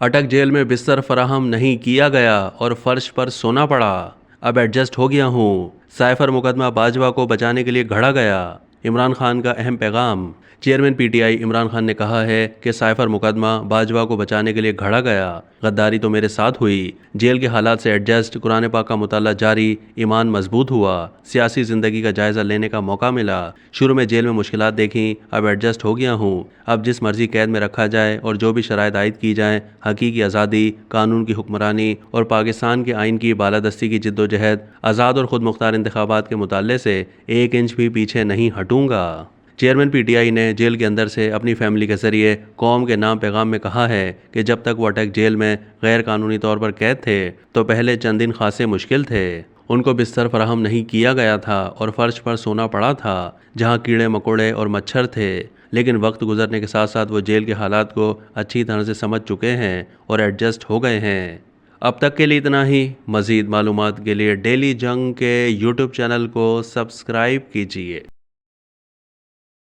अटक जेल में बिस्तर फराहम नहीं किया गया और फर्श पर सोना पड़ा। अब एडजस्ट हो गया हूँ। साइफर मुकदमा बाजवा को बचाने के लिए घड़ा गया। इमरान खान का अहम पैगाम। चेयरमैन पीटीआई इमरान खान ने कहा है कि साइफर मुकदमा बाजवा को बचाने के लिए घड़ा गया। गद्दारी तो मेरे साथ हुई, जेल के हालात से एडजस्ट, कुरान पाक का मुताला जारी, ईमान मजबूत हुआ, सियासी ज़िंदगी का जायज़ा लेने का मौका मिला। शुरू में जेल में मुश्किलात देखी, अब एडजस्ट हो गया हूँ। अब जिस मर्जी कैद में रखा जाए और जो भी शराइत आयद की जाए, हकीकी आज़ादी, कानून की हुक्मरानी और पाकिस्तान के आइन की बालादस्ती की जिद्दोजहद, आज़ाद और खुद मुख्तार इंतखाबात के मुताले से 1 इंच भी पीछे नहीं हटूंगा। चेयरमैन पीटीआई ने जेल के अंदर से अपनी फैमिली के जरिए कौम के नाम पैगाम में कहा है कि जब तक वो अटक जेल में गैर कानूनी तौर पर कैद थे तो पहले चंद दिन खासे मुश्किल थे। उनको बिस्तर फराहम नहीं किया गया था और फर्श पर सोना पड़ा था जहां कीड़े मकोड़े और मच्छर थे। लेकिन वक्त गुजरने के साथ साथ वो जेल के हालात को अच्छी तरह से समझ चुके हैं और एडजस्ट हो गए हैं। अब तक के लिए इतना ही। मज़ीद मालूमात के लिए डेली जंग के यूट्यूब चैनल को सब्सक्राइब कीजिए।